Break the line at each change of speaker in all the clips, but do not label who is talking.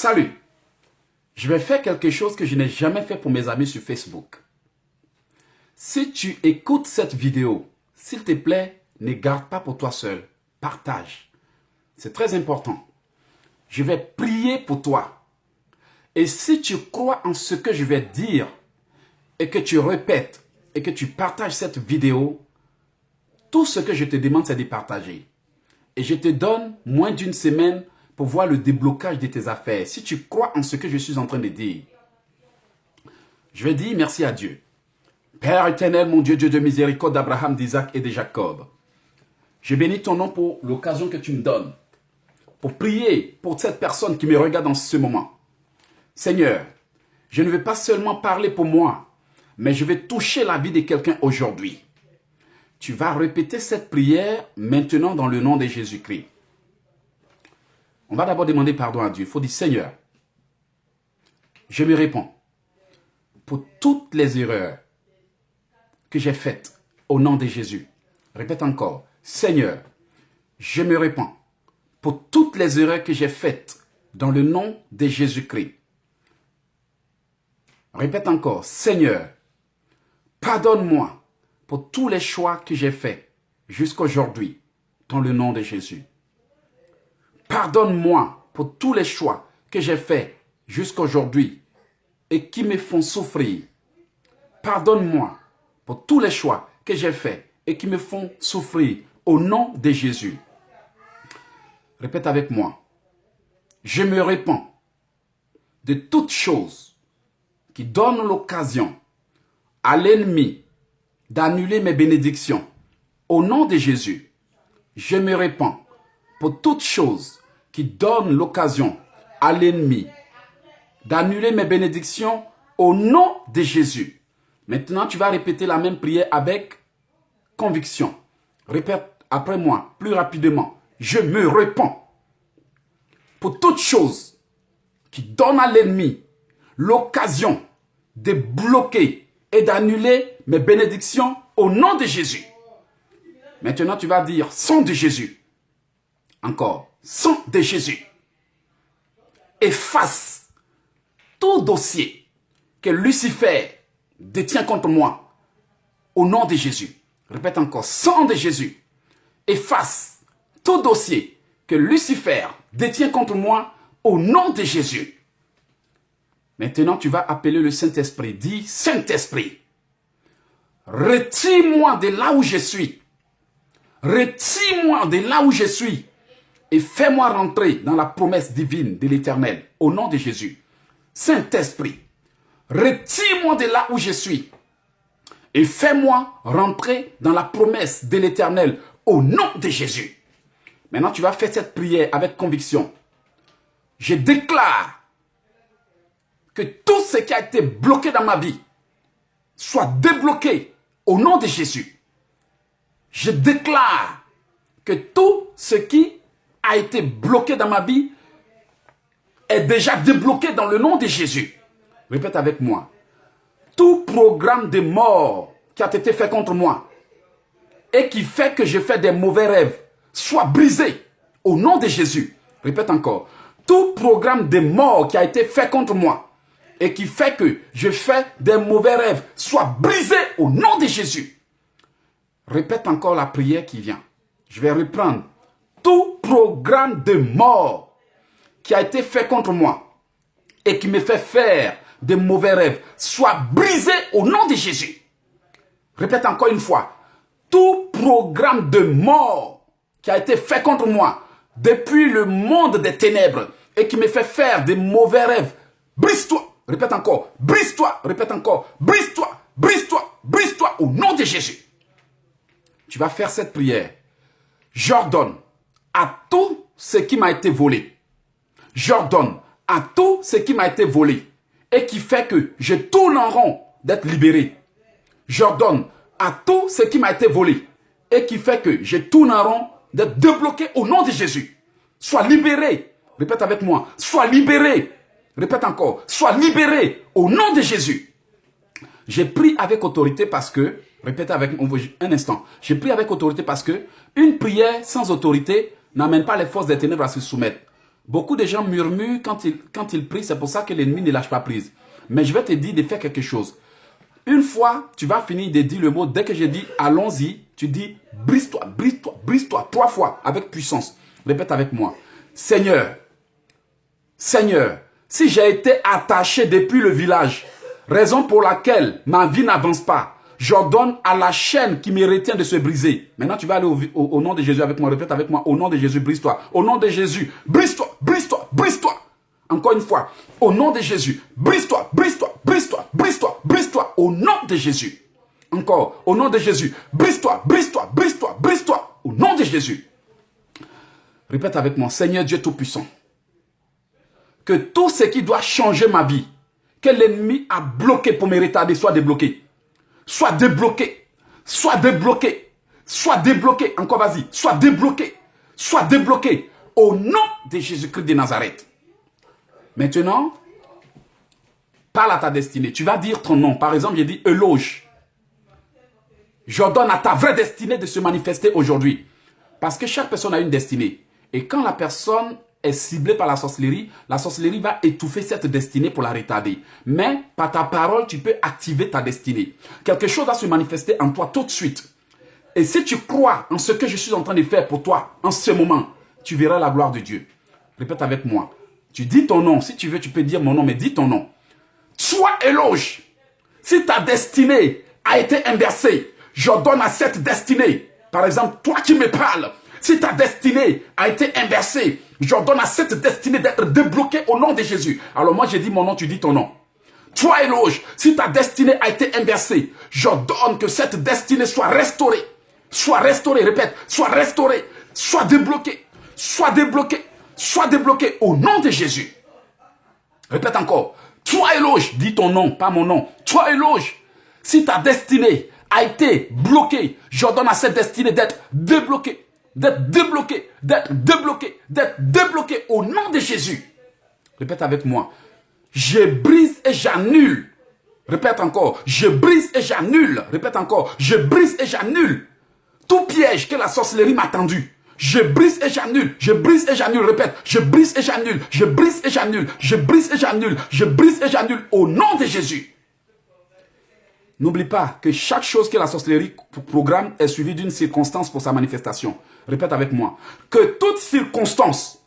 Salut, je vais faire quelque chose que je n'ai jamais fait pour mes amis sur Facebook. Si tu écoutes cette vidéo, s'il te plaît, ne garde pas pour toi seul. Partage. C'est très important. Je vais prier pour toi. Et si tu crois en ce que je vais dire et que tu répètes et que tu partages cette vidéo, tout ce que je te demande, c'est de partager. Et je te donne moins d'une semaine pour voir le déblocage de tes affaires. Si tu crois en ce que je suis en train de dire, je vais dire merci à Dieu. Père éternel, mon Dieu, Dieu de miséricorde d'Abraham, d'Isaac et de Jacob. Je bénis ton nom pour l'occasion que tu me donnes, pour prier pour cette personne qui me regarde en ce moment. Seigneur, je ne vais pas seulement parler pour moi, mais je vais toucher la vie de quelqu'un aujourd'hui. Tu vas répéter cette prière maintenant dans le nom de Jésus-Christ. On va d'abord demander pardon à Dieu. Il faut dire, Seigneur, je me réponds pour toutes les erreurs que j'ai faites au nom de Jésus. Répète encore, Seigneur, je me réponds pour toutes les erreurs que j'ai faites dans le nom de Jésus-Christ. Répète encore, Seigneur, pardonne-moi pour tous les choix que j'ai faits jusqu'à aujourd'hui dans le nom de Jésus. Pardonne-moi pour tous les choix que j'ai faits jusqu'à aujourd'hui et qui me font souffrir. Pardonne-moi pour tous les choix que j'ai faits et qui me font souffrir au nom de Jésus. Répète avec moi. Je me répands de toutes choses qui donnent l'occasion à l'ennemi d'annuler mes bénédictions. Au nom de Jésus, je me répands pour toutes choses qui donnent l'occasion à l'ennemi d'annuler mes bénédictions au nom de Jésus. Maintenant, tu vas répéter la même prière avec conviction. Répète après moi, plus rapidement. Je me répands pour toutes choses qui donnent à l'ennemi l'occasion de bloquer et d'annuler mes bénédictions au nom de Jésus. Maintenant, tu vas dire, sang de Jésus. Encore, sang de Jésus. Efface tout dossier que Lucifer détient contre moi au nom de Jésus. Répète encore, sang de Jésus. Efface tout dossier que Lucifer détient contre moi au nom de Jésus. Maintenant, tu vas appeler le Saint-Esprit. Dis, Saint-Esprit, retire-moi de là où je suis. Retire-moi de là où je suis et fais-moi rentrer dans la promesse divine de l'Éternel au nom de Jésus. Saint-Esprit, retire-moi de là où je suis et fais-moi rentrer dans la promesse de l'Éternel au nom de Jésus. Maintenant, tu vas faire cette prière avec conviction. Je déclare que tout ce qui a été bloqué dans ma vie soit débloqué au nom de Jésus. Je déclare que tout ce qui a été bloqué dans ma vie est déjà débloqué dans le nom de Jésus. Répète avec moi. Tout programme de mort qui a été fait contre moi et qui fait que je fais des mauvais rêves soit brisé au nom de Jésus. Répète encore. Tout programme de mort qui a été fait contre moi et qui fait que je fais des mauvais rêves soit brisé au nom de Jésus. Répète encore la prière qui vient. Je vais reprendre. Tout programme de mort qui a été fait contre moi et qui me fait faire de mauvais rêves soit brisé au nom de Jésus. Répète encore une fois. Tout programme de mort qui a été fait contre moi depuis le monde des ténèbres et qui me fait faire de mauvais rêves, brise-toi. Répète encore. Brise-toi. Répète encore. Brise-toi. Brise-toi. Brise-toi au nom de Jésus. Tu vas faire cette prière. J'ordonne à tout ce qui m'a été volé. J'ordonne à tout ce qui m'a été volé et qui fait que je tourne en rond d'être libéré. J'ordonne à tout ce qui m'a été volé et qui fait que je tourne en rond d'être débloqué au nom de Jésus. Sois libéré. Répète avec moi. Sois libéré. Répète encore. Sois libéré au nom de Jésus. J'ai pris avec autorité parce que, répétez avec moi un instant. J'ai pris avec autorité parce que une prière sans autorité n'amène pas les forces des ténèbres à se soumettre. Beaucoup de gens murmurent quand ils prient, c'est pour ça que l'ennemi ne lâche pas prise. Mais je vais te dire de faire quelque chose. Une fois, tu vas finir de dire le mot, dès que je dis allons-y, tu dis brise-toi, brise-toi, brise-toi, 3 fois avec puissance. Répète avec moi. Seigneur, Seigneur, si j'ai été attaché depuis le village, raison pour laquelle ma vie n'avance pas, j'ordonne à la chaîne qui me retient de se briser. Maintenant, tu vas aller au nom de Jésus avec moi. Répète avec moi. Au nom de Jésus, brise-toi. Au nom de Jésus, brise-toi, brise-toi, brise-toi. Encore une fois. Au nom de Jésus, brise-toi, brise-toi, brise-toi, brise-toi, brise-toi. Au nom de Jésus. Encore. Au nom de Jésus, brise-toi, brise-toi, brise-toi, brise-toi. Au nom de Jésus. Répète avec moi. Seigneur Dieu Tout-Puissant. Que tout ce qui doit changer ma vie, que l'ennemi a bloqué pour me retarder, soit débloqué. Soit débloqué, soit débloqué, soit débloqué, encore vas-y, soit débloqué, au nom de Jésus-Christ de Nazareth. Maintenant, parle à ta destinée, tu vas dire ton nom, par exemple, j'ai dit éloge. J'ordonne à ta vraie destinée de se manifester aujourd'hui, parce que chaque personne a une destinée, et quand la personne est ciblée par la sorcellerie va étouffer cette destinée pour la retarder. Mais par ta parole, tu peux activer ta destinée. Quelque chose va se manifester en toi tout de suite. Et si tu crois en ce que je suis en train de faire pour toi, en ce moment, tu verras la gloire de Dieu. Répète avec moi. Tu dis ton nom. Si tu veux, tu peux dire mon nom, mais dis ton nom. Sois éloge. Si ta destinée a été inversée, j'ordonne à cette destinée. Par exemple, toi qui me parles, si ta destinée a été inversée, j'ordonne à cette destinée d'être débloquée au nom de Jésus. Alors moi, j'ai dit mon nom, tu dis ton nom. Toi, éloge, si ta destinée a été inversée, j'ordonne que cette destinée soit restaurée. Soit restaurée, répète, soit restaurée, soit débloquée, soit débloquée, soit débloquée au nom de Jésus. Répète encore. Toi, éloge, dis ton nom, pas mon nom. Toi, éloge, si ta destinée a été bloquée, j'ordonne à cette destinée d'être débloquée. D'être débloqué, d'être débloqué, d'être débloqué au nom de Jésus. Répète avec moi. Je brise et j'annule. Répète encore. Je brise et j'annule. Répète encore. Je brise et j'annule. Tout piège que la sorcellerie m'a tendu. Je brise et j'annule. Je brise et j'annule. Répète. Je brise et j'annule. Je brise et j'annule. Je brise et j'annule. Je brise et j'annule au nom de Jésus. N'oublie pas que chaque chose que la sorcellerie programme est suivie d'une circonstance pour sa manifestation. Répète avec moi. Que toute circonstance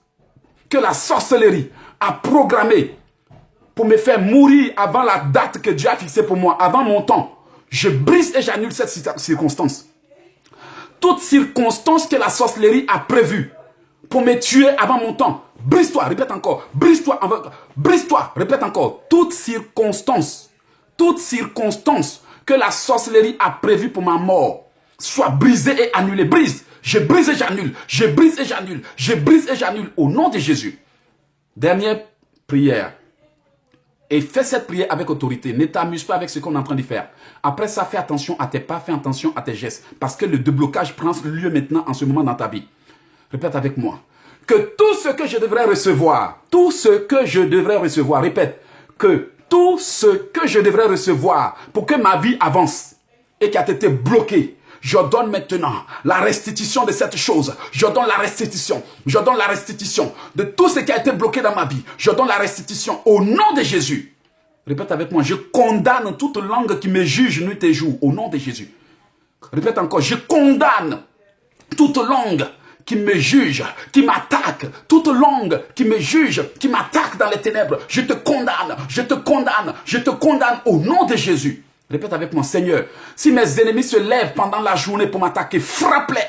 que la sorcellerie a programmée pour me faire mourir avant la date que Dieu a fixée pour moi, avant mon temps, je brise et j'annule cette circonstance. Toute circonstance que la sorcellerie a prévue pour me tuer avant mon temps, brise-toi, répète encore, brise-toi, brise-toi, répète encore. Toute circonstance que la sorcellerie a prévue pour ma mort, soit brisée et annulée. Brise. Je brise et j'annule. Je brise et j'annule. Je brise et j'annule au nom de Jésus. Dernière prière. Et fais cette prière avec autorité. Ne t'amuse pas avec ce qu'on est en train de faire. Après ça, fais attention à tes pas, fais attention à tes gestes. Parce que le déblocage prend lieu maintenant en ce moment dans ta vie. Répète avec moi. Que tout ce que je devrais recevoir, répète, que tout ce que je devrais recevoir pour que ma vie avance et qui a été bloqué, j'ordonne maintenant la restitution de cette chose. J'ordonne la restitution de tout ce qui a été bloqué dans ma vie. J'ordonne la restitution au nom de Jésus. Répète avec moi, je condamne toute langue qui me juge nuit et jour au nom de Jésus. Répète encore, je condamne toute langue qui me juge, qui m'attaque, toute langue qui me juge, qui m'attaque dans les ténèbres, je te condamne, je te condamne, je te condamne au nom de Jésus. Répète avec moi, Seigneur, si mes ennemis se lèvent pendant la journée pour m'attaquer, frappe-les.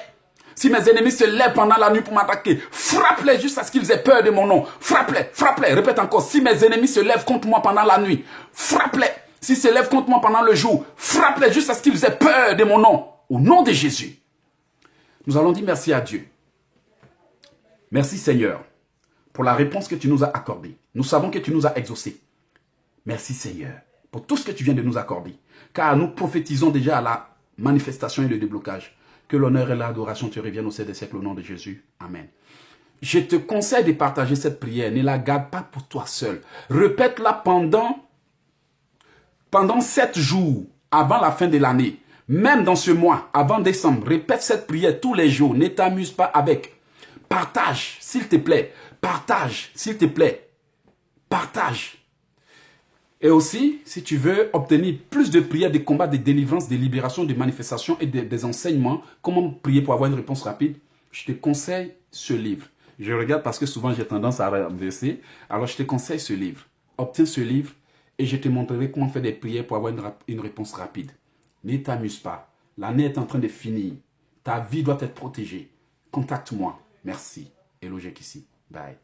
Si mes ennemis se lèvent pendant la nuit pour m'attaquer, frappe-les jusqu'à ce qu'ils aient peur de mon nom. Frappe-les, frappe-les. Répète encore, si mes ennemis se lèvent contre moi pendant la nuit, frappe-les. S'ils se lèvent contre moi pendant le jour, frappe-les jusqu'à ce qu'ils aient peur de mon nom. Au nom de Jésus. Nous allons dire merci à Dieu. Merci Seigneur pour la réponse que tu nous as accordée. Nous savons que tu nous as exaucés. Merci Seigneur pour tout ce que tu viens de nous accorder. Car nous prophétisons déjà à la manifestation et le déblocage. Que l'honneur et l'adoration te reviennent au sein des siècles au nom de Jésus. Amen. Je te conseille de partager cette prière. Ne la garde pas pour toi seul. Répète-la pendant 7 jours avant la fin de l'année. Même dans ce mois, avant décembre, répète cette prière tous les jours. Ne t'amuse pas avec. Partage, s'il te plaît. Partage, s'il te plaît. Partage. Et aussi, si tu veux obtenir plus de prières, de combats, de délivrance, de libération, de manifestations et des enseignements, comment prier pour avoir une réponse rapide, je te conseille ce livre. Je regarde parce que souvent j'ai tendance à renverser. Alors je te conseille ce livre. Obtiens ce livre et je te montrerai comment faire des prières pour avoir une réponse rapide. Ne t'amuse pas. L'année est en train de finir. Ta vie doit être protégée. Contacte-moi. Merci. Hello, Jack ici. Bye.